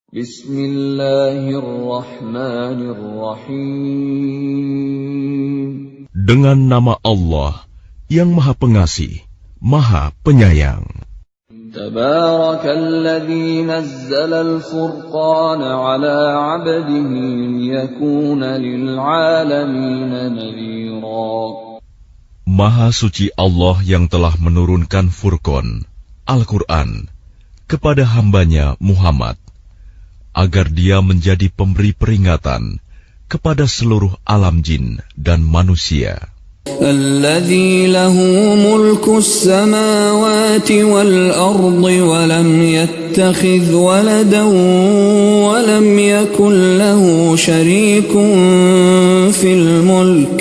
Bismillahirrahmanirrahim. Dengan nama Allah yang Maha Pengasih, Maha Penyayang. Tabarakalladzi nazzalal furqana ala 'abdihi liyakuna lil 'alamina nadhira. Maha suci Allah yang telah menurunkan Furqan, Al-Quran, kepada hambanya Muhammad, agar dia menjadi pemberi peringatan kepada seluruh alam jin dan manusia. Alladzi lahu mulkus samawati wal ardi wa lam yattakhidh waladan wa lam yakul lahu syarikun fil mulk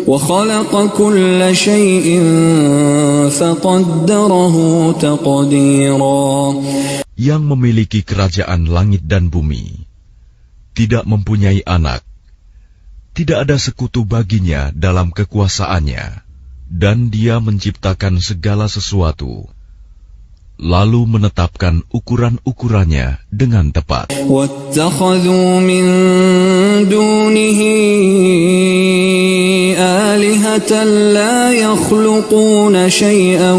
wa khalaqa kulla syai'in faqaddarahu taqdira. Yang memiliki kerajaan langit dan bumi, tidak mempunyai anak, tidak ada sekutu baginya dalam kekuasaannya, dan dia menciptakan segala sesuatu, lalu menetapkan ukuran-ukurannya dengan tepat. وَاتَّخَذُوا مِن دُونِهِ آلِهَةً لَا يَخْلُقُونَ شَيْئًا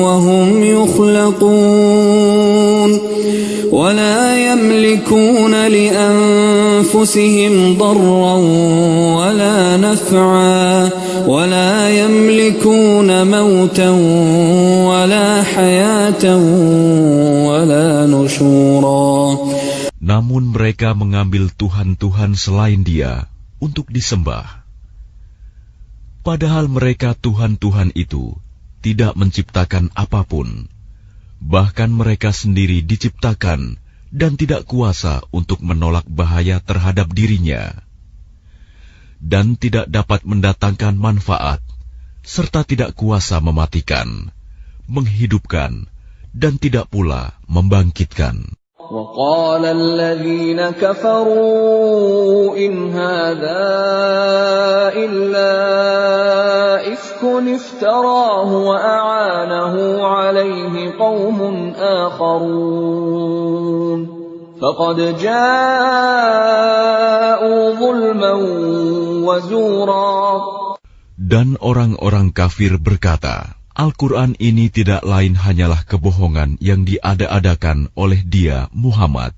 وَهُمْ يُخْلَقُونَ وَلَا يَمْلِكُونَ لِأَنفُسِهِمْ ضَرًّا وَلَا نَفْعًا وَلَا يَمْلِكُونَ مَوْتًا وَلَا حَيَاةً وَلَا نُشُورًا. Namun mereka mengambil Tuhan-Tuhan selain Dia untuk disembah. Padahal mereka Tuhan-Tuhan itu tidak menciptakan apapun. Bahkan mereka sendiri diciptakan dan tidak kuasa untuk menolak bahaya terhadap dirinya, dan tidak dapat mendatangkan manfaat, serta tidak kuasa mematikan, menghidupkan, dan tidak pula membangkitkan. وَقَالَ الَّذِينَ كَفَرُوا إِنْ هَذَا إِلَّا إِفْكٌ افْتَرَاهُ وَأَعَانَهُ عَلَيْهِ قَوْمٌ آخَرُونَ فَقَدْ جَاءُوا ظُلْمًا وَزُورًا. Dan orang-orang kafir berkata, Al-Quran ini tidak lain hanyalah kebohongan yang diada-adakan oleh dia, Muhammad,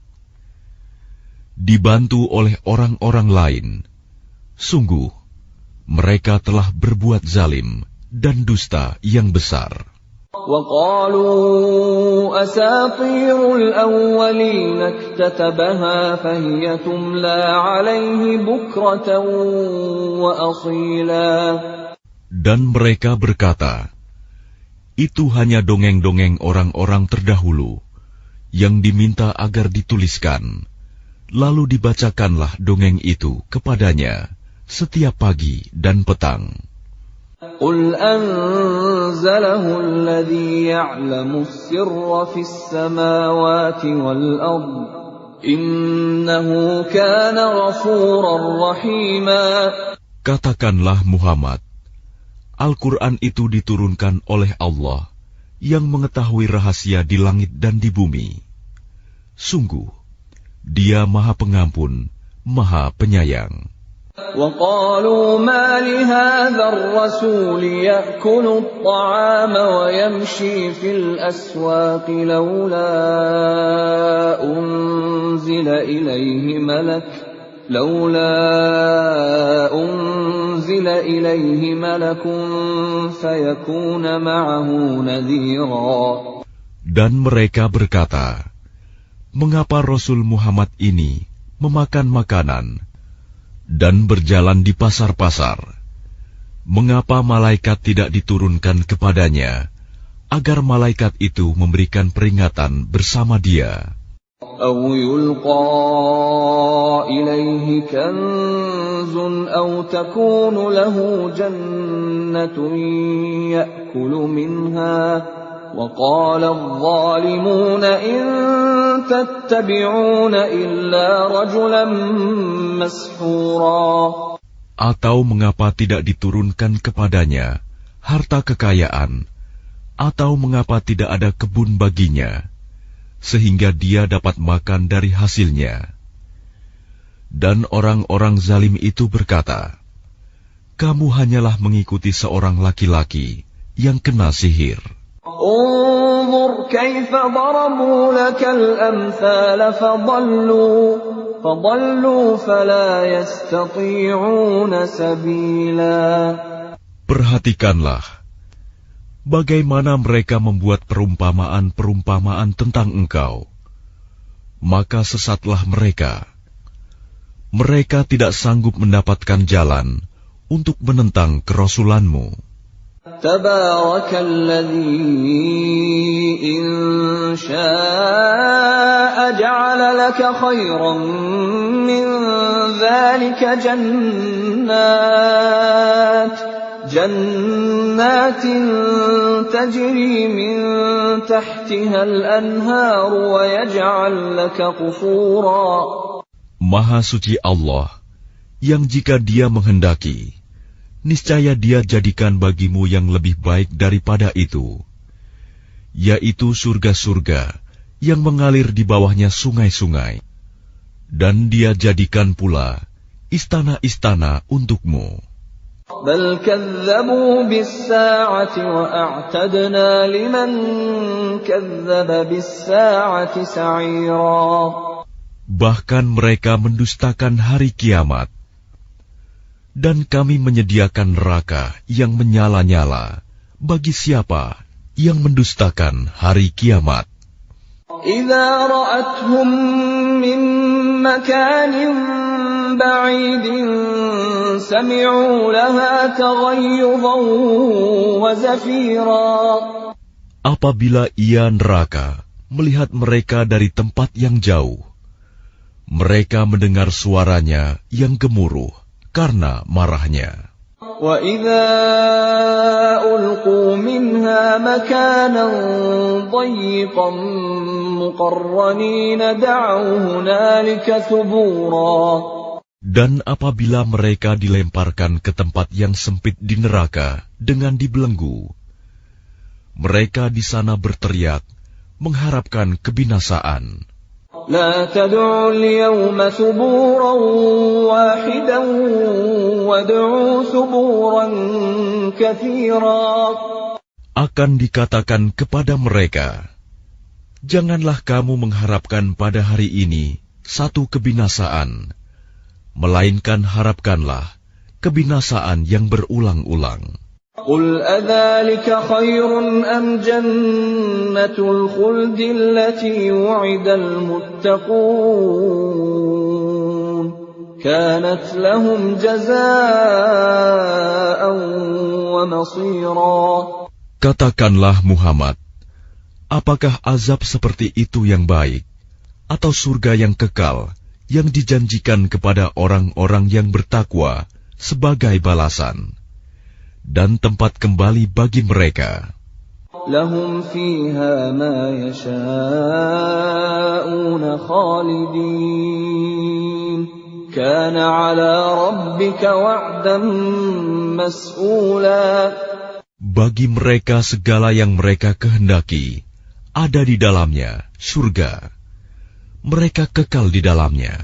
dibantu oleh orang-orang lain. Sungguh, mereka telah berbuat zalim dan dusta yang besar. وَقَالُوا أَسَاطِيرُ الْأَوَّلِينَ اكْتَتَبَهَا فَهِيَ تُمْلَى عَلَيْهِ بُكْرَةً وَأَصِيلًا. Dan mereka berkata, itu hanya dongeng-dongeng orang-orang terdahulu yang diminta agar dituliskan, lalu dibacakanlah dongeng itu kepadanya setiap pagi dan petang. قُلْ أَنزَلَهُ الَّذِي يَعْلَمُ السِّرَّ فِي السَّمَاوَاتِ وَالْأَرْضِ إِنَّهُ كَانَ غَفُورًا رَّحِيمًا. Katakanlah Muhammad, Al-Quran itu diturunkan oleh Allah yang mengetahui rahasia di langit dan di bumi. Sungguh, Dia Maha Pengampun, Maha Penyayang. وَقَالُوا مَا لِهَذَا الرَّسُولِ يَأْكُلُ الطَّعَامَ وَيَمْشِي فِي الْأَسْوَاقِ لَوْلَا أُنزِلَ إِلَيْهِ مَلَكٌ فَيَكُونَ مَعَهُ نَذِيرًا. Dan mereka berkata, mengapa Rasul Muhammad ini memakan makanan dan berjalan di pasar-pasar? Mengapa malaikat tidak diturunkan kepadanya, agar malaikat itu memberikan peringatan bersama dia? أَوْ يُلْقَى إِلَيْهِ كَنْزٌ أَوْ تَكُونُ لَهُ جَنَّةٌ يَأْكُلُ مِنْهَا وَقَالَ الظَّالِمُونَ إِنْ تَتَّبِعُونَ إِلَّا رَجُلًا مَسْحُورًا. Atau mengapa tidak diturunkan kepadanya harta kekayaan, atau mengapa tidak ada kebun baginya, sehingga dia dapat makan dari hasilnya. Dan orang-orang zalim itu berkata, "Kamu hanyalah mengikuti seorang laki-laki yang kena sihir." انظر كيف ضربوا لك الأمثال فضلوا فلا يستطيعون سبيلا. Perhatikanlah bagaimana mereka membuat perumpamaan-perumpamaan tentang engkau, maka sesatlah mereka. Mereka tidak sanggup mendapatkan jalan untuk menentang kerasulanmu. Tabarakalladzi in syaa'a ja'ala laka khairan min dzalika jannatin tajri min tahtiha al-anhar wa yaj'al laka qusura. Maha suci Allah, yang jika Dia menghendaki, niscaya Dia jadikan bagimu yang lebih baik daripada itu, yaitu surga-surga yang mengalir di bawahnya sungai-sungai, dan Dia jadikan pula istana-istana untukmu. Bal kadzabu bis-saa'ati wa a'tadna liman kadzdzaba bis-saa'ati sa'ira. Bahkan mereka mendustakan hari kiamat, dan kami menyediakan neraka yang menyala-nyala bagi siapa yang mendustakan hari kiamat. Idza ra'athum min makanin ba'idin sami'u laha taghayyudan wa zafira. Apabila ia neraka melihat mereka dari tempat yang jauh, mereka mendengar suaranya yang gemuruh karena marahnya. وَإِذَا أُلْقُوا مِنْهَا مَكَانًا ضَيِّقًا مُقَرَّنِينَ دَعَوْا هُنَالِكَ ثُبُورًا. Dan apabila mereka dilemparkan ke tempat yang sempit di neraka dengan dibelenggu, mereka di sana berteriak mengharapkan kebinasaan. لا تدعوا اليوم ثبورا واحدا وادعوا ثبورا كثيرا. Akan dikatakan kepada mereka, janganlah kamu mengharapkan pada hari ini satu kebinasaan, melainkan harapkanlah kebinasaan yang berulang-ulang. قل أذلك خير أم جنة الخلد التي وعد المتقون كانت لهم جزاء ومصيرا. Katakanlah Muhammad, apakah azab seperti itu yang baik, atau surga yang kekal yang dijanjikan kepada orang-orang yang bertakwa sebagai balasan dan tempat kembali bagi mereka? Lahum fiha ma yasha'una khalidin kana 'ala rabbika wa'dan mas'ula. Bagi mereka segala yang mereka kehendaki ada di dalamnya surga. Mereka kekal di dalamnya.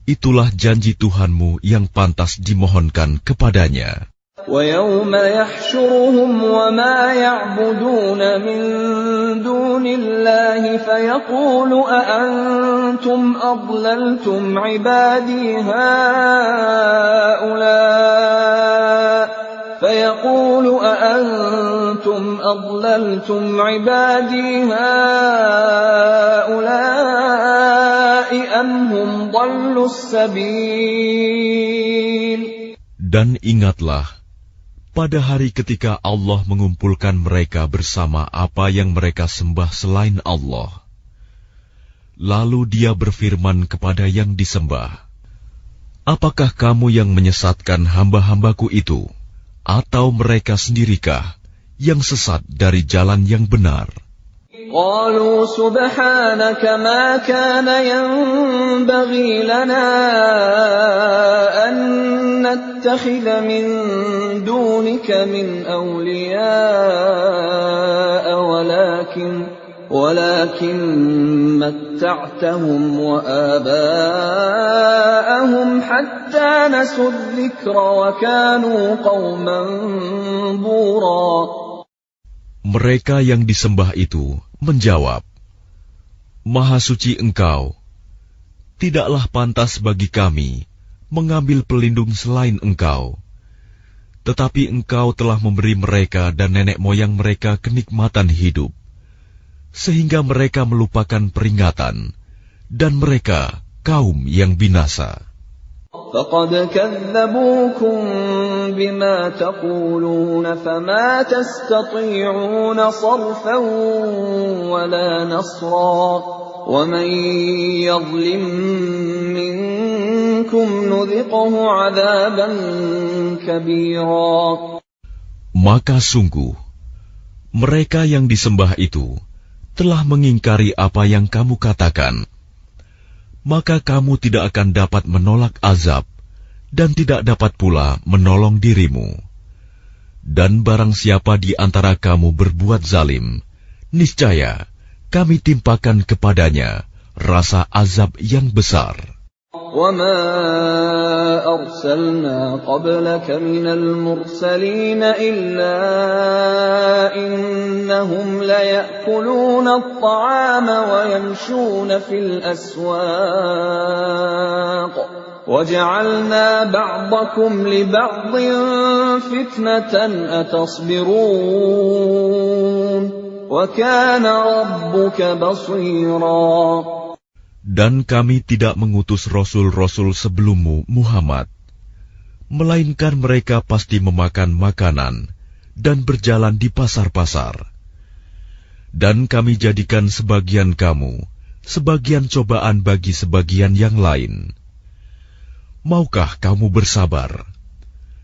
Itulah janji Tuhanmu yang pantas dimohonkan kepadanya. وَيَوْمَ يَحْشُرُهُمْ وَمَا يَعْبُدُونَ مِن دُونِ اللَّهِ فَيَقُولُ أَأَنْتُمْ أَضْلَلْتُمْ عِبَادِي هَؤُلَاءِ أَمْ هُمْ ضَلُّوا السَّبِيلَ. Dan ingatlah pada hari ketika Allah mengumpulkan mereka bersama apa yang mereka sembah selain Allah. Lalu Dia berfirman kepada yang disembah, apakah kamu yang menyesatkan hamba-hambaku itu, atau mereka sendirikah yang sesat dari jalan yang benar? قالوا سبحانك ما كان ينبغي لنا أن نتخذ من دونك من أولياء ولكن متعتهم وآباءهم حتى نسوا الذكر وكانوا قوما بورا. Mereka yang disembah itu menjawab, Maha suci Engkau, tidaklah pantas bagi kami mengambil pelindung selain Engkau. Tetapi Engkau telah memberi mereka dan nenek moyang mereka kenikmatan hidup, sehingga mereka melupakan peringatan, dan mereka kaum yang binasa. فَقَدْ كَذَّبُوكُمْ بِمَا تَقُولُونَ فَمَا تَسْتَطِيعُونَ صَرْفًا وَلَا نَصْرًا وَمَنْ يَظْلِمْ مِنْكُمْ نُذِقْهُ عَذَابًا كَبِيرًا. Maka sungguh, mereka yang disembah itu telah mengingkari apa yang kamu katakan. Maka kamu tidak akan dapat menolak azab, dan tidak dapat pula menolong dirimu. Dan barang siapa di antara kamu berbuat zalim, niscaya kami timpakan kepadanya rasa azab yang besar. وَمَا أَرْسَلْنَا قَبْلَكَ مِنَ الْمُرْسَلِينَ إِلَّا إِنَّهُمْ لَيَأْكُلُونَ الطَّعَامَ وَيَمْشُونَ فِي الْأَسْوَاقِ وَجَعَلْنَا بَعْضَكُمْ لِبَعْضٍ فِتْنَةً أَتَصْبِرُونَ وَكَانَ رَبُّكَ بَصِيرًا. Dan kami tidak mengutus rasul-rasul sebelummu, Muhammad, melainkan mereka pasti memakan makanan dan berjalan di pasar-pasar. Dan kami jadikan sebagian kamu sebagian cobaan bagi sebagian yang lain. Maukah kamu bersabar?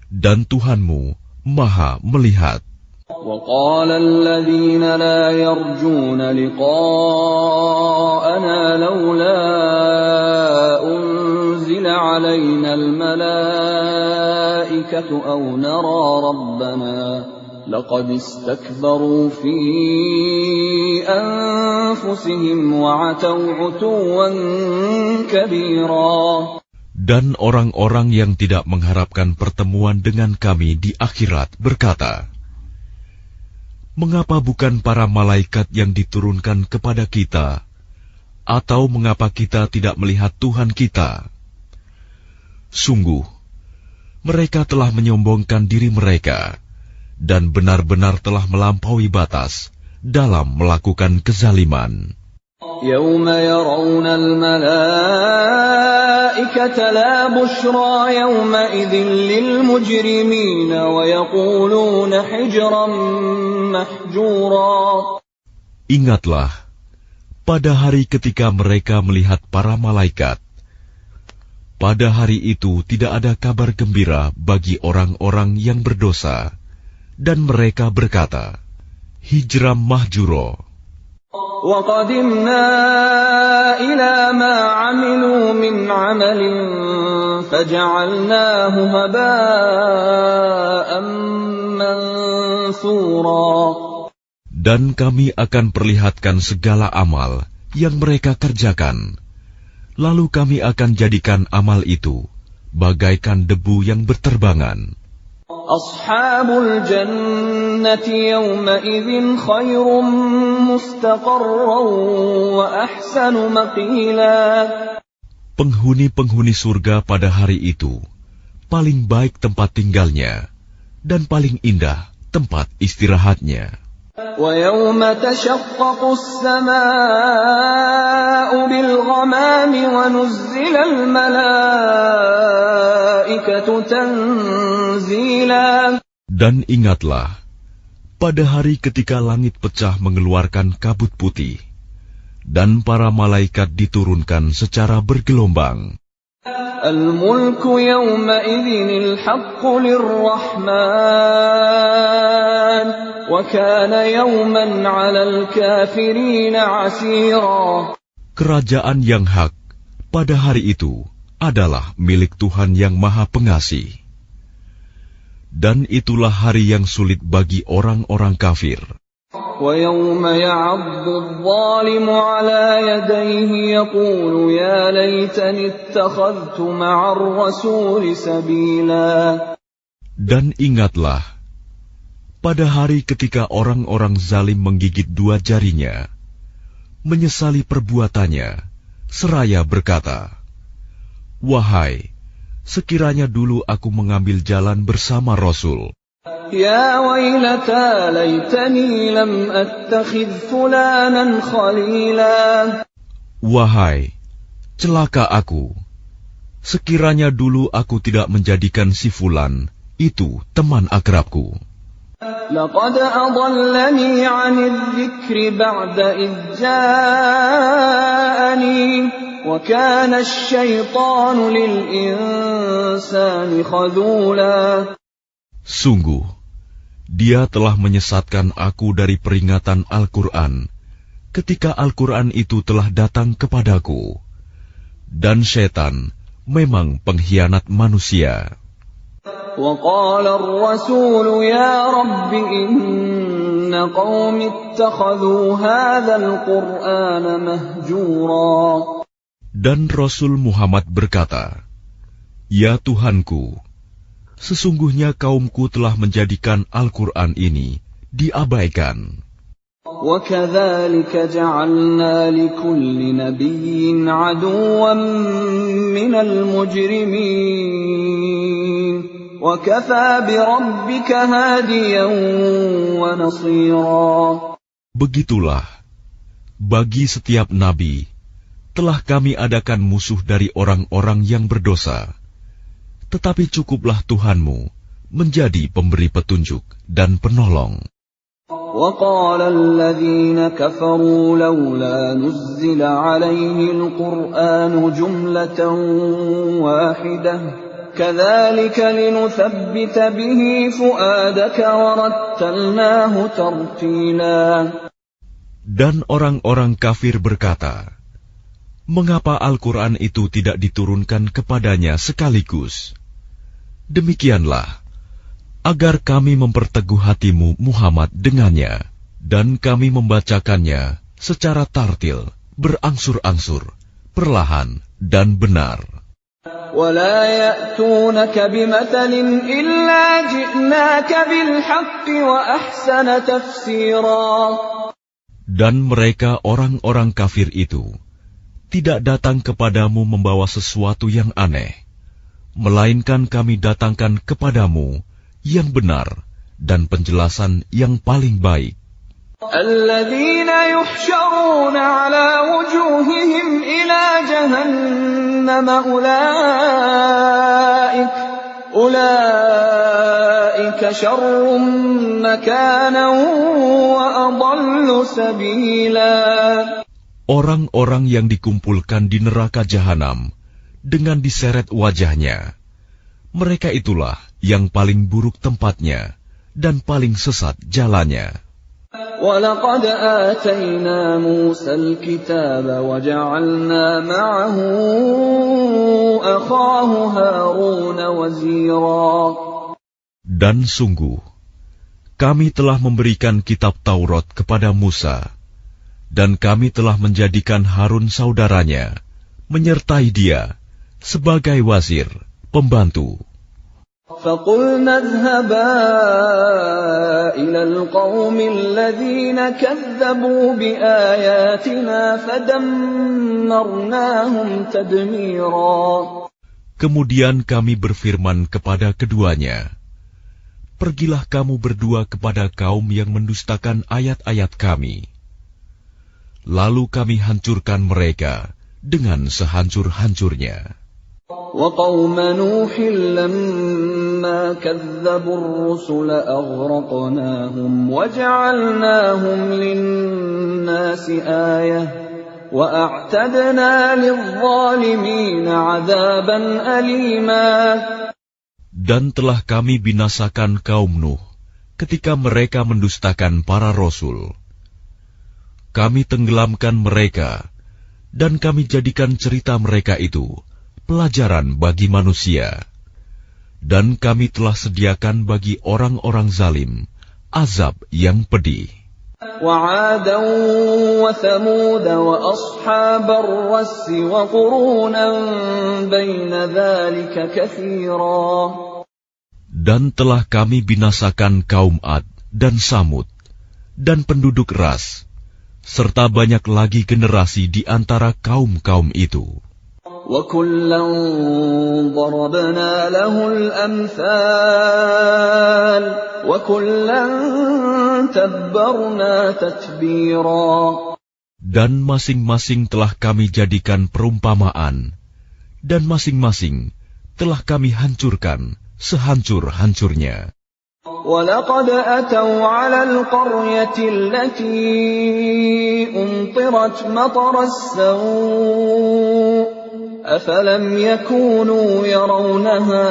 Dan Tuhanmu Maha melihat. وَقَالَ الَّذِينَ لَا يَرْجُونَ لِقَاءَنَا لَوْلَا أُنْزِلَ عَلَيْنَا الْمَلَائِكَةُ أَوْ نَرَى رَبَّنَا لَقَدِ اسْتَكْبَرُوا فِي أَنفُسِهِمْ وَعَتَوْا عُتُوًّا كَبِيرًا. Dan orang-orang yang tidak mengharapkan pertemuan dengan kami di akhirat berkata, mengapa bukan para malaikat yang diturunkan kepada kita? Atau mengapa kita tidak melihat Tuhan kita? Sungguh, mereka telah menyombongkan diri mereka, dan benar-benar telah melampaui batas dalam melakukan kezaliman. يَوْمَ يَرَوْنَ الْمَلَائِكَةَ لَا بُشْرَى يَوْمَئِذٍ لِلْمُجْرِمِينَ وَيَقُولُونَ حِجْرًا مَحْجُورًا. Ingatlah, pada hari ketika mereka melihat para malaikat, pada hari itu tidak ada kabar gembira bagi orang-orang yang berdosa, dan mereka berkata, hijram mahjuro. وَقَدِمْنَا إِلَى مَا عَمِلُوا مِنْ عَمَلٍ فَجَعَلْنَاهُ هَبَاءً مَنْثُورًا. Dan kami akan perlihatkan segala amal yang mereka kerjakan, lalu kami akan jadikan amal itu bagaikan debu yang berterbangan. Ashabul jannati yawma idzin khairum mustaqarran wa ahsanu maqila. Penghuni-penghuni surga pada hari itu paling baik tempat tinggalnya dan paling indah tempat istirahatnya. Wa yawma tashaqqaqu as-samaa'u bil ghamami wa nuzzila al malaa'ikatu tanzila. Dan ingatlah, pada hari ketika langit pecah mengeluarkan kabut putih, dan para malaikat diturunkan secara bergelombang. Al-mulku yawma idzin al-haqqu lir-rahman. وكان يوما على الكافرين عسيرا. Kerajaan yang hak pada hari itu adalah milik Tuhan yang Maha Pengasih. Dan itulah hari yang sulit bagi orang-orang kafir. وَيَوْمَ يَعَضُّ الظَّالِمُ عَلَى يَدَيْهِ يَقُولُ يَا لَيْتَنِي اتَّخَذْتُ مَعَ الرَّسُولِ سَبِيلًا. Dan ingatlah, pada hari ketika orang-orang zalim menggigit dua jarinya, menyesali perbuatannya, seraya berkata, "Wahai, sekiranya dulu aku mengambil jalan bersama Rasul. Ya wailata laitani lam attakhidh fulanan khalila." Wahai, celaka aku, sekiranya dulu aku tidak menjadikan si Fulan itu teman akrabku. Laqad adallani 'anil dzikri ba'da idh ja'ani wa kana asy-syaitanu lil insani khadula. Sungguh, dia telah menyesatkan aku dari peringatan Al-Quran ketika Al-Quran itu telah datang kepadaku. Dan syaitan memang pengkhianat manusia. وَقَالَ الرَّسُولُ يَا رَبِّ إِنَّ قَوْمِ اتَّخَذُوا هَذَا الْقُرْآنَ مَهْجُورًا. Dan Rasul Muhammad berkata, "Ya Tuhanku, sesungguhnya kaumku telah menjadikan Al-Quran ini diabaikan." وَكَذَلِكَ جَعَلْنَا لِكُلِّ نَبِيٍّ عَدُوًّا مِّنَ الْمُجْرِمِينَ وَكَفَى بِرَبِّكَ هَادِيًا وَنَصِيرًا. Begitulah, bagi setiap nabi telah kami adakan musuh dari orang-orang yang berdosa. Tetapi cukuplah Tuhanmu menjadi pemberi petunjuk dan penolong. وَقَالَ الَّذِينَ كَفَرُوا لَوْلَا نُزِّلَ عَلَيْهِ الْقُرْآنُ جُمْلَةً وَاحِدَةً كَذَلِكَ لِنُثَبِّتَ بِهِ فُؤَادَكَ وَرَتَّلْنَاهُ تَرْتِيلًا. Dan orang-orang kafir berkata, "Mengapa Al-Quran itu tidak diturunkan kepadanya sekaligus?" Demikianlah, agar kami memperteguh hatimu Muhammad dengannya, dan kami membacakannya secara tartil, berangsur-angsur, perlahan dan benar. وَلَا يَأْتُونَكَ بِمَثَلٍ إِلَّا جِئْنَاكَ بِالْحَقِّ وَأَحْسَنَ تَفْسِيرًا. Dan mereka orang-orang kafir itu tidak datang kepadamu membawa sesuatu yang aneh, melainkan kami datangkan kepadamu yang benar dan penjelasan yang paling baik. الَّذِينَ يُحْشَرُونَ عَلَى وُجُوهِهِمْ إِلَى جَهَنَّمَ أُولَئِكَ شَرٌّ مَكَانًا وَأَضَلُّ سَبِيلًا. Orang-orang yang dikumpulkan di neraka jahanam dengan diseret wajahnya, mereka itulah yang paling buruk tempatnya dan paling sesat jalannya. وَلَقَدْ آتَيْنَا مُوسَى الْكِتَابَ وَجَعَلْنَا مَعَهُ أَخَاهُ هَارُونَ وَزِيرًا. Dan sungguh, kami telah memberikan kitab Taurat kepada Musa, dan kami telah menjadikan Harun saudaranya, menyertai dia sebagai wazir, pembantu. فَقُلْنَا اذْهَبَا إِلَى الْقَوْمِ الَّذِينَ كَذَّبُوا بِآيَاتِنَا فَدَمَّرْنَاهُمْ تَدْمِيرًا. Kemudian kami berfirman kepada keduanya, "Pergilah kamu berdua kepada kaum yang mendustakan ayat-ayat kami. Lalu kami hancurkan mereka dengan sehancur-hancurnya." وَقَوْمَ نُوحٍ لَمَّا كَذَّبُوا الرُّسُلَ أَغْرَقْنَاهُمْ وَجَعَلْنَاهُمْ لِلنَّاسِ آيَةً وَأَعْتَدْنَا لِلظَّالِمِينَ عَذَابًا أَلِيمًا. Dan telah kami binasakan kaum Nuh ketika mereka mendustakan para rasul. Kami tenggelamkan mereka, dan kami jadikan cerita mereka itu pelajaran bagi manusia. Dan kami telah sediakan bagi orang-orang zalim azab yang pedih. وعادا وثمود وأصحاب الرس وقرونا بين ذلك كثيرا. Dan telah kami binasakan kaum Ad dan Samud dan penduduk Ras, serta banyak lagi generasi di antara kaum-kaum itu. وَكُلًّا ضَرَبْنَا لَهُ الْأَمْثَالَ وَكُلًّا تَبَّرْنَا تَتْبِيرًا. Dan masing-masing telah kami jadikan perumpamaan, dan masing-masing telah kami hancurkan sehancur-hancurnya. وَلَقَدْ أَتَوْا عَلَى الْقَرْيَةِ الَّتِي أُمْطِرَتْ مَطَرَ السَّوْءِ أَفَلَمْ يَكُونُوا يَرَوْنَهَا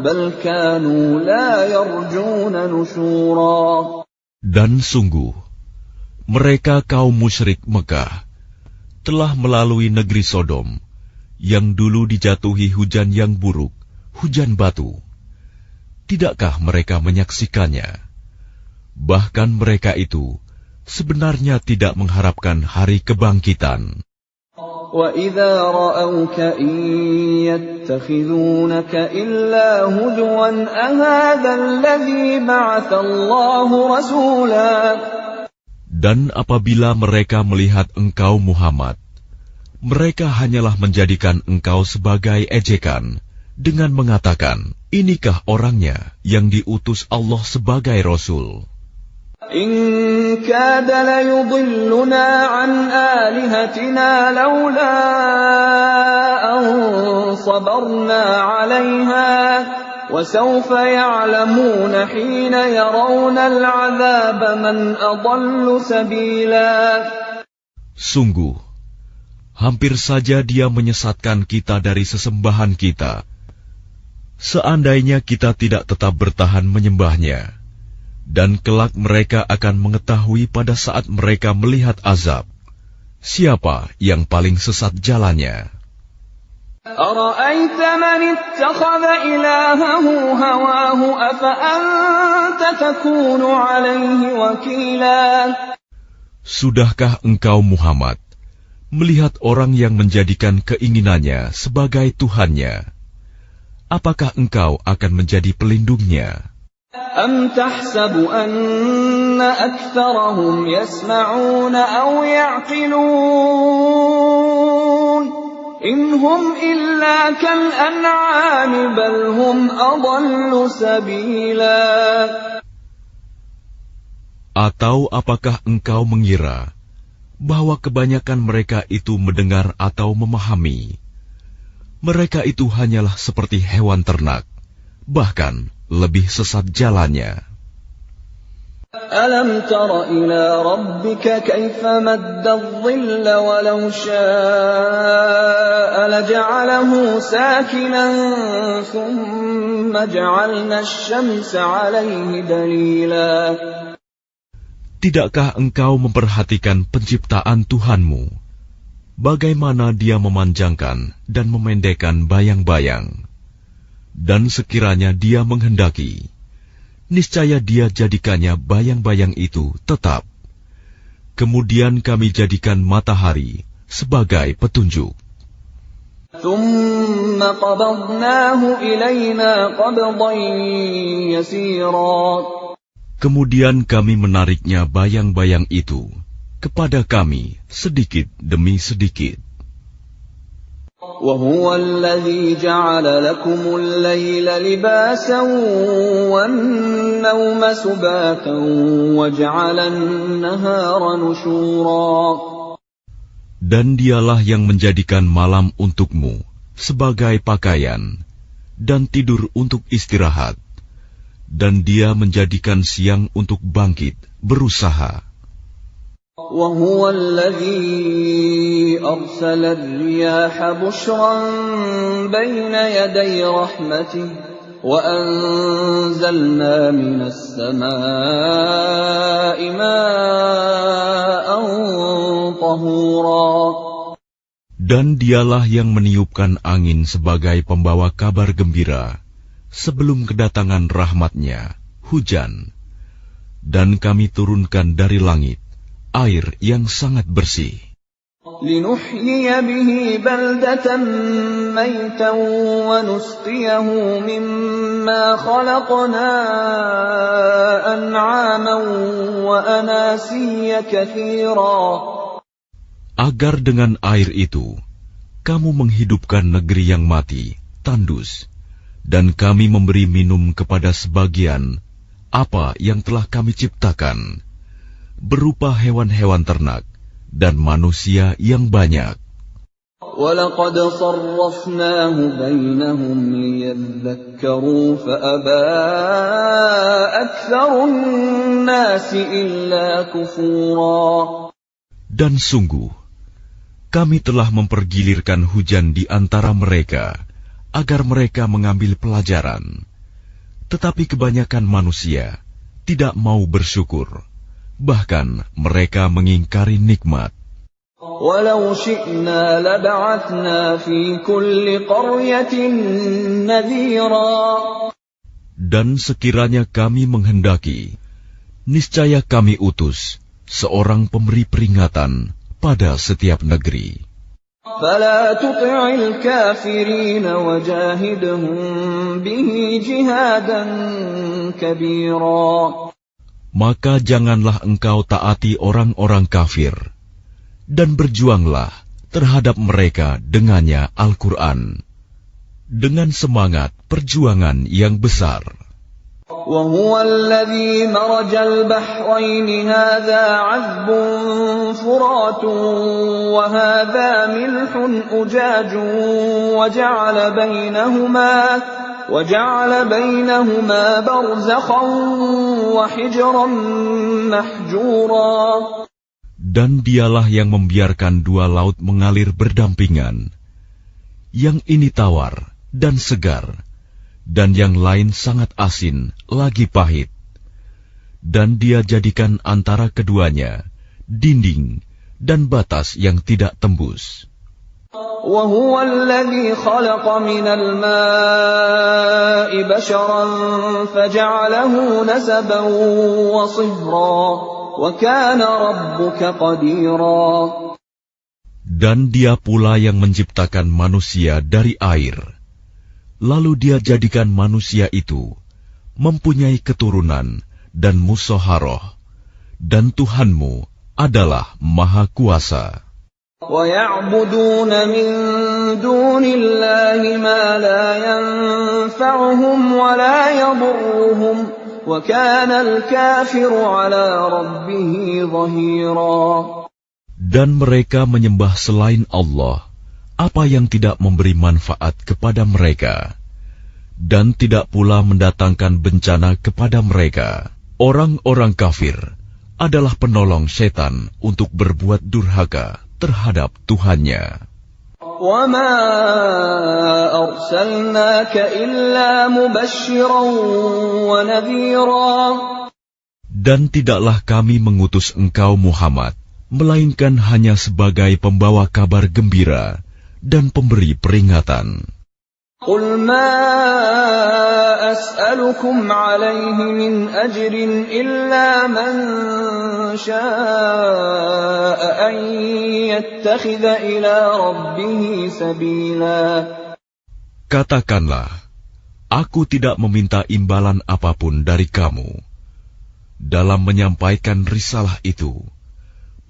بَلْ كَانُوا لَا يَرْجُونَ نُشُورًا. Dan sungguh, mereka kaum musyrik Mekah telah melalui negeri Sodom, yang dulu dijatuhi hujan yang buruk, hujan batu. Tidakkah mereka menyaksikannya? Bahkan mereka itu sebenarnya tidak mengharapkan hari kebangkitan. وَإِذَا رَأَوْكَ إِن يَتَّخِذُونَكَ إِلَّا هُزُوًا أَهَذَا الَّذِي بَعَثَ اللَّهُ رَسُولًا. Dan apabila mereka melihat engkau Muhammad, mereka hanyalah menjadikan engkau sebagai ejekan dengan mengatakan, inikah orangnya yang diutus Allah sebagai Rasul? إِن كَادَ لَيُضِلُّنَا عَنْ آلِهَتِنَا لَوْلَا أَن صَبَرْنَا عَلَيْهَا وَسَوْفَ يَعْلَمُونَ حِينَ يَرَوْنَ الْعَذَابَ مَنْ أَضَلُّ سَبِيلًا. Sungguh, hampir saja dia menyesatkan kita dari sesembahan kita. Seandainya kita tidak tetap bertahan menyembahnya, dan kelak mereka akan mengetahui pada saat mereka melihat azab, siapa yang paling sesat jalannya. أَرَأَيْتَ مَنِ اتَّخَذَ إِلَٰهَهُ هَوَاهُ أَفَأَنتَ تَكُونُ عَلَيْهِ وَكِيلًا. Sudahkah engkau Muhammad melihat orang yang menjadikan keinginannya sebagai Tuhannya? Apakah engkau akan menjadi pelindungnya? أَمْ تَحْسَبُ أَنَّ أَكْثَرَهُمْ يَسْمَعُونَ أَوْ يَعْقِلُونَ إِنْ هُمْ إِلَّا كَالْأَنْعَامِ بَلْ هُمْ أَضَلُّ سَبِيلًا. Atau apakah engkau mengira bahwa kebanyakan mereka itu mendengar atau memahami? Mereka itu hanyalah seperti hewan ternak, bahkan lebih sesat jalannya. أَلَمْ تَرَ إِلَى رَبِّكَ كَيْفَ مَدَّ الظِّلَّ وَلَوْ شَاءَ لَجَعَلَهُ سَاكِنًا ثُمَّ جَعَلْنَا الشَّمْسَ عَلَيْهِ دَلِيلًا. Tidakkah engkau memperhatikan penciptaan Tuhanmu, bagaimana Dia memanjangkan dan memendekkan bayang-bayang? Dan sekiranya Dia menghendaki, niscaya Dia jadikannya bayang-bayang itu tetap. Kemudian kami jadikan matahari sebagai petunjuk. ثُمَّ قَبَضْنَاهُ إِلَيْنَا قَبْضًا يَسِيرًا. Kemudian kami menariknya bayang-bayang itu kepada kami sedikit demi sedikit. وَهُوَ الَّذِي جَعَلَ لَكُمُ اللَّيْلَ لِبَاسًا وَالنَّوْمَ سُبَاتًا وَجَعَلَ النَّهَارَ نُشُورًا. Dan Dialah yang menjadikan malam untukmu sebagai pakaian dan tidur untuk istirahat, dan Dia menjadikan siang untuk bangkit berusaha. وَهُوَ الَّذِي أَرْسَلَ الرِّيَاحَ بُشْرًا بَيْنَ يَدَيْ رَحْمَتِهِ وَأَنزَلْنَا مِنَ السَّمَاءِ مَاءً طَهُورًا. Dan dialah yang meniupkan angin sebagai pembawa kabar gembira sebelum kedatangan rahmat-Nya, hujan. Dan kami turunkan dari langit air yang sangat bersih. لِنُحْيِيَ بِهِ بَلْدَةً مَيْتًا وَنُسْقِيَهُ مِمَّا خَلَقْنَا أَنْعَامًا وَأَنَاسِيَّ كَثِيرًا. Agar dengan air itu kamu menghidupkan negeri yang mati, tandus, dan kami memberi minum kepada sebagian apa yang telah kami ciptakan, berupa hewan-hewan ternak dan manusia yang banyak. وَلَقَدْ صَرَّفْنَاهُ بَيْنَهُمْ لِيَذَّكَّرُوا فَأَبَى أَكْثَرُ النَّاسِ إِلَّا كُفُورًا. Dan sungguh, kami telah mempergilirkan hujan di antara mereka agar mereka mengambil pelajaran. Tetapi kebanyakan manusia tidak mau bersyukur, bahkan mereka mengingkari nikmat. وَلَوْ شِئْنَا لَبَعَثْنَا فِي كُلِّ قَرْيَةٍ نَذِيرًا. Dan sekiranya kami menghendaki, niscaya kami utus seorang pemberi peringatan pada setiap negeri. فَلَا تُطِعِ الْكَافِرِينَ وَجَاهِدْهُم بِهِ جِهَادًا كَبِيرًا. Maka janganlah engkau taati orang-orang kafir, dan berjuanglah terhadap mereka dengannya Al-Quran, dengan semangat perjuangan yang besar. وَهُوَ الَّذِي مَرَجَ الْبَحْرَيْنِ هَذَا عَذْبٌ فُرَاتٌ وَهَذَا مِلْحٌ أُجَاجٌ وَجَعَلَ بَيْنَهُمَا بَرْزَخًا وَحِجْرًا مَحْجُورًا. Dan dialah yang membiarkan dua laut mengalir berdampingan, yang ini tawar dan segar, dan yang lain sangat asin lagi pahit. Dan Dia jadikan antara keduanya dinding dan batas yang tidak tembus. وَهُوَ الَّذِي خَلَقَ مِنَ الْمَاءِ بَشَرًا فَجَعَلَهُ نَسَبًا وَصِهْرًا وَكَانَ رَبُّكَ قَدِيرًا. Dan Dia pula yang menciptakan manusia dari air, lalu Dia jadikan manusia itu mempunyai keturunan dan musyawarah, dan Tuhanmu adalah Maha Kuasa. وَيَعْبُدُونَ مِن دُونِ اللَّهِ مَا لَا يَنفَعُهُمْ وَلَا يَضُرُّهُمْ وَكَانَ الْكَافِرُ عَلَى رَبِّهِ ظَهِيرًا. Dan mereka menyembah selain Allah apa yang tidak memberi manfaat kepada mereka, dan tidak pula mendatangkan bencana kepada mereka. Orang-orang kafir adalah penolong setan untuk berbuat durhaka terhadap Tuhannya. وَمَا أَرْسَلْنَاكَ إِلَّا مُبَشِّرًا وَنَذِيرًا. Dan tidaklah kami mengutus engkau Muhammad, melainkan hanya sebagai pembawa kabar gembira dan pemberi peringatan. قُلْ مَا أَسْأَلُكُمْ عَلَيْهِ مِنْ أَجْرٍ إِلَّا مَنْ شَاءَ أَنْ يَتَّخِذَ إِلَى رَبِّهِ سَبِيلًا. Katakanlah, aku tidak meminta imbalan apapun dari kamu dalam menyampaikan risalah itu,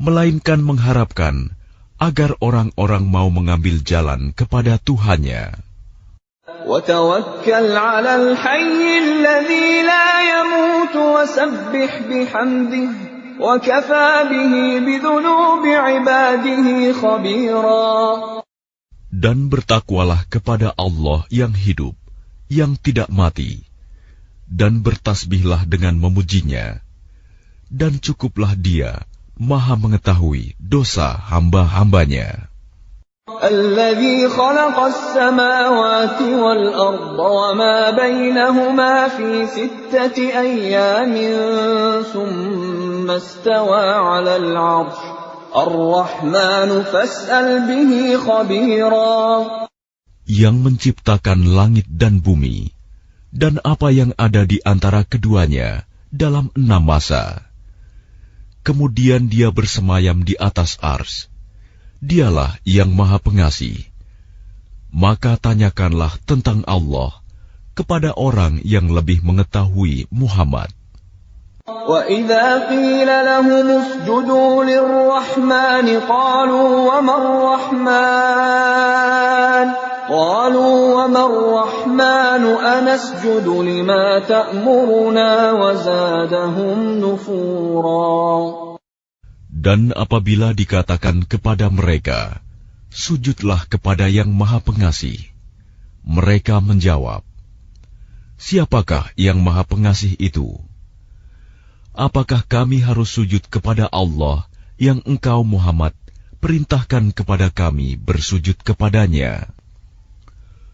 melainkan mengharapkan agar orang-orang mau mengambil jalan kepada Tuhannya. وَتَوَكَّلْ عَلَى الْحَيِّ الَّذِي لَا يَمُوتُ وَسَبِّحْ بِحَمْدِهِ وَكَفَى بِهِ بِذُنُوبِ عِبَادِهِ خَبِيرًا. Dan bertakwalah kepada Allah yang hidup, yang tidak mati, dan bertasbihlah dengan memujinya, dan cukuplah Dia Maha mengetahui dosa hamba-hambanya. الذي خلق السماوات والأرض وما بينهما في 6 أيام ثم استوى على العرش الرحمن فاسأل به خبيرا. Yang menciptakan langit dan bumi dan apa yang ada di antara keduanya dalam 6 masa. Kemudian dia bersemayam di atas ars. Dialah yang Maha Pengasih. Maka tanyakanlah tentang Allah kepada orang yang lebih mengetahui Muhammad. وَإِذَا قِيلَ لَهُمُ اسْجُدُوا لِلرَّحْمَنِ قَالُوا وَمَا الرَّحْمَنُ أَنَسْجُدُ لِمَا تَأْمُرُنَا وَزَادَهُمْ نُفُورًا. Dan apabila dikatakan kepada mereka, sujudlah kepada yang Maha Pengasih, mereka menjawab, siapakah yang Maha Pengasih itu? Apakah kami harus sujud kepada Allah yang engkau Muhammad perintahkan kepada kami bersujud kepadanya?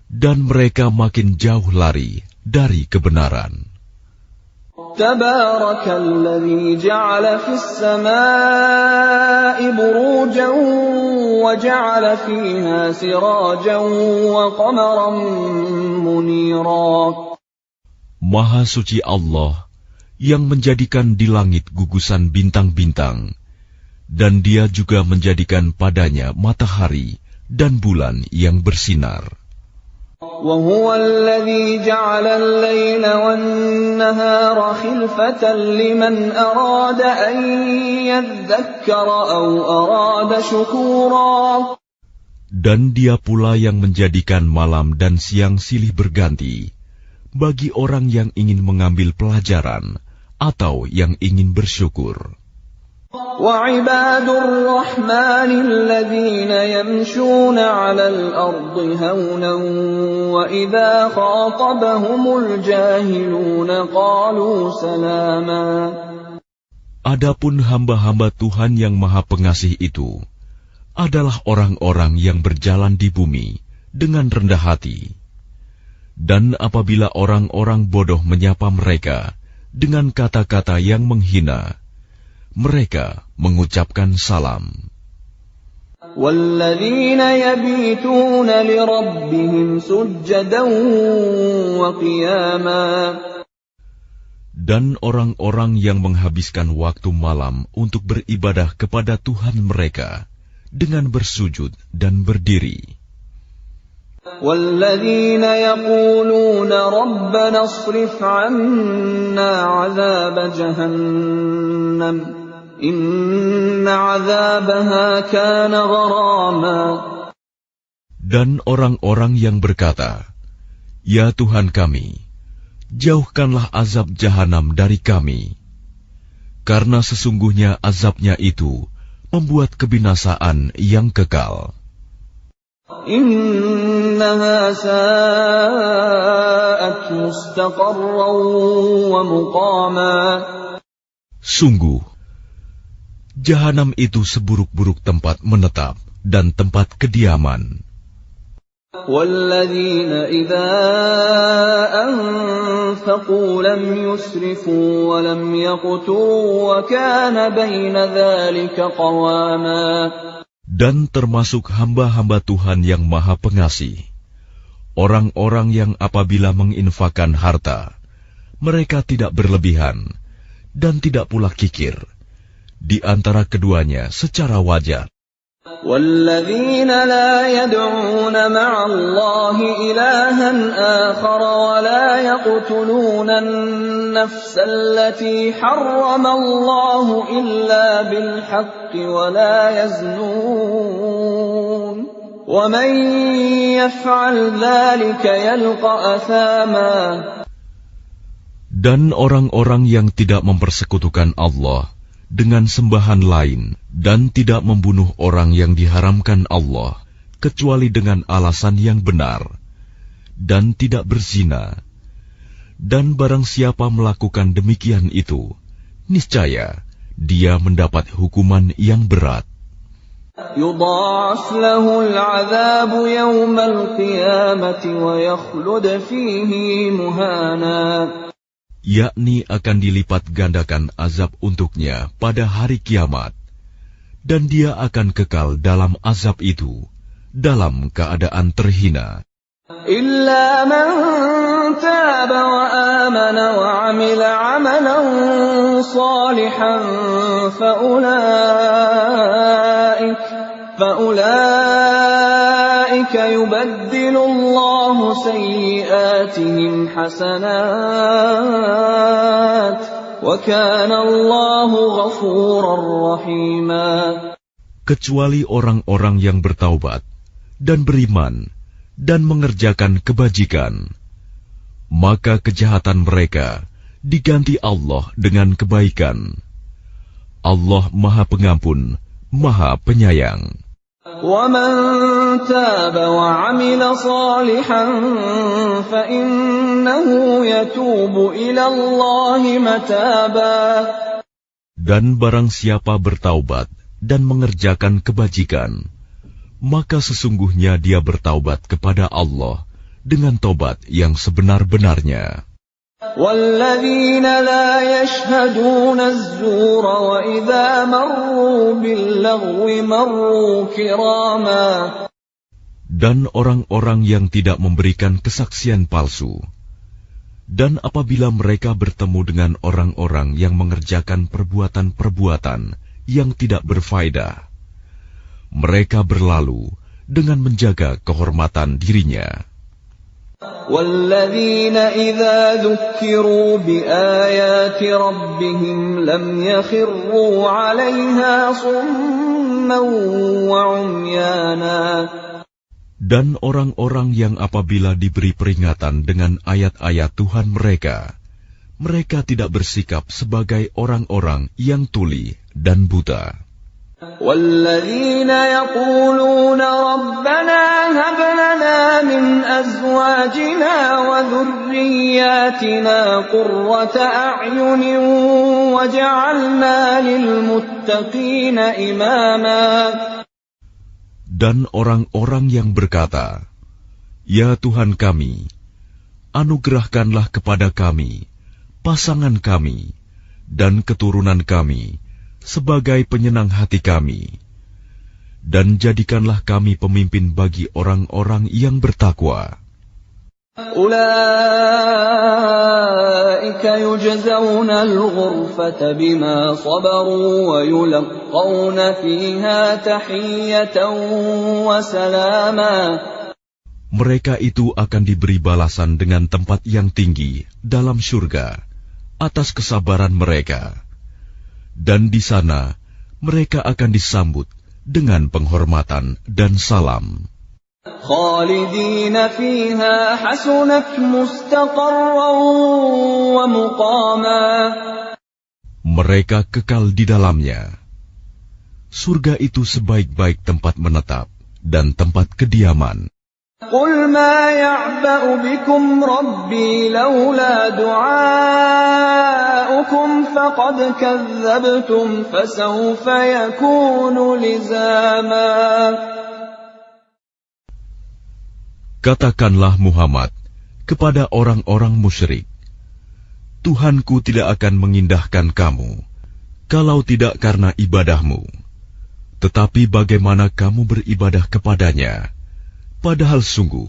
Dan mereka makin jauh lari dari kebenaran. تبارك الذي جعل في السماء بروجا وجعل فيها سراجا وقمرا منيرا. Maha suci Allah yang menjadikan di langit gugusan bintang-bintang, dan Dia juga menjadikan padanya matahari dan bulan yang bersinar. وَهُوَ الَّذِي جَعَلَ اللَّيْلَ وَالنَّهَارَ خِلْفَةً لِمَنْ أَرَادَ أَنْ يَذَّكَّرَ أَوْ أَرَادَ شُكُورًا. Dan Dia pula yang menjadikan malam dan siang silih berganti bagi orang yang ingin mengambil pelajaran atau yang ingin bersyukur. وَعِبَادُ الرَّحْمَنِ الَّذِينَ يَمْشُونَ عَلَى الْأَرْضِ هَوْنًا وَإِذَا خَاطَبَهُمُ الْجَاهِلُونَ قَالُوا سَلَامًا. Adapun hamba-hamba Tuhan yang Maha Pengasih itu adalah orang-orang yang berjalan di bumi dengan rendah hati. Dan apabila orang-orang bodoh menyapa mereka dengan kata-kata yang menghina, mereka mengucapkan salam. وَالَّذِينَ يَبِيتُونَ لِرَبِّهِمْ سُجَّدًا وَقِيَامًا. Dan orang-orang yang menghabiskan waktu malam untuk beribadah kepada Tuhan mereka dengan bersujud dan berdiri. وَالَّذِينَ يَقُولُونَ رَبَّنَا اصْرِفْ عَنَّا عَذَابَ جَهَنَّمَ إِنَّ عَذَابَهَا كَانَ غَرَامًا. Dan orang-orang yang berkata, ya Tuhan kami, jauhkanlah azab jahanam dari kami, karena sesungguhnya azabnya itu membuat kebinasaan yang kekal. إِنَّهَا سَاءَتْ مُسْتَقَرًّا وَمُقَامًا. Sungguh, jahanam itu seburuk-buruk tempat menetap dan tempat kediaman. وَالَّذِينَ إِذَا أَنفَقُوا لَمْ يُسْرِفُوا وَلَمْ يَقْتُرُوا وَكَانَ بَيْنَ ذَلِكَ قَوَامًا. Dan termasuk hamba-hamba Tuhan yang Maha Pengasih, orang-orang yang apabila menginfakkan harta, mereka tidak berlebihan dan tidak pula kikir, di antara keduanya secara wajar. وَالَّذِينَ لَا يَدْعُونَ مَعَ اللَّهِ إِلَٰهًا آخَرَ وَلَا يَقْتُلُونَ النَّفْسَ الَّتِي حَرَّمَ اللَّهُ إِلَّا بِالْحَقِّ وَلَا يَزْنُونَ وَمَن يَفْعَلْ ذَلِكَ يَلْقَ أَثَامًا. Dan orang-orang yang tidak mempersekutukan Allah dengan sembahan lain dan tidak membunuh orang yang diharamkan Allah kecuali dengan alasan yang benar dan tidak berzina, dan barang siapa melakukan demikian itu, niscaya dia mendapat hukuman yang berat. يضاعف له العذاب يوم القيامة ويخلد فيه مهانا. Yakni akan dilipat gandakan azab untuknya pada hari kiamat, dan dia akan kekal dalam azab itu, dalam keadaan terhina. إلا من تاب وآمن وعمل عملا صالحا فأولئك يبدل الله سيئاتهم حسنات وكان الله غفورا رحيما. Kecuali orang-orang yang bertaubat dan beriman dan mengerjakan kebajikan, maka kejahatan mereka diganti Allah dengan kebaikan. Allah Maha Pengampun, Maha Penyayang. وَمَن تَابَ وَعَمِلَ صَالِحًا فَإِنَّهُ يَتُوبُ إِلَى اللَّهِ مَتَابًا. Dan barang siapa bertaubat dan mengerjakan kebajikan, maka sesungguhnya dia bertaubat kepada Allah dengan taubat yang sebenar-benarnya. وَالَّذِينَ لَا يَشْهَدُونَ الزُّورَ وَإِذَا مَرُّوا بِاللَّغْوِ مَرُّوا كِرَامًا. Dan orang-orang yang tidak memberikan kesaksian palsu, dan apabila mereka bertemu dengan orang-orang yang mengerjakan perbuatan-perbuatan yang tidak berfaedah, mereka berlalu dengan menjaga kehormatan dirinya. وَالَّذِينَ إِذَا ذُكِّرُوا بِآيَاتِ رَبِّهِمْ لَمْ يَخِرُّوا عَلَيْهَا صُمًّا وَعُمْيَانًا. Dan orang-orang yang apabila diberi peringatan dengan ayat-ayat Tuhan mereka, mereka tidak bersikap sebagai orang-orang yang tuli dan buta. وَالَّذِينَ يَقُولُونَ رَبَّنَا هَبْ لَنَا مِنْ أَزْوَاجِنَا وَذُرِّيَّاتِنَا قُرَّةَ أَعْيُنٍ وَاجْعَلْنَا لِلْمُتَّقِينَ إِمَامًا. Dan orang-orang yang berkata, "Ya Tuhan kami, anugerahkanlah kepada kami pasangan kami dan keturunan kami sebagai penyenang hati kami, dan jadikanlah kami pemimpin bagi orang-orang yang bertakwa." أُولَئِكَ يُجْزَوْنَ الْغُرْفَةَ بِمَا صَبَرُوا وَيُلَقَّوْنَ فِيهَا تَحِيَّةً وَسَلَامًا. Mereka itu akan diberi balasan dengan tempat yang tinggi dalam surga atas kesabaran mereka. Dan di sana mereka akan disambut dengan penghormatan dan salam. خَالِدِينَ فِيهَا حَسُنَتْ مُسْتَقَرًّا وَمُقَامًا. Mereka kekal di dalamnya. Surga itu sebaik-baik tempat menetap dan tempat kediaman. قُلْ مَا يَعْبَأُ بِكُمْ رَبِّي لَوْلَا دُعَاؤُكُمْ فَقَدْ كَذَّبْتُمْ فَسَوْفَ يَكُونُ لِزَامًا. Katakanlah Muhammad kepada orang-orang musyrik, Tuhanku tidak akan mengindahkan kamu kalau tidak karena ibadahmu. Tetapi bagaimana kamu beribadah kepadanya, padahal sungguh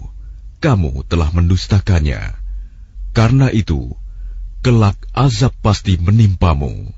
kamu telah mendustakannya. Karena itu, kelak azab pasti menimpamu.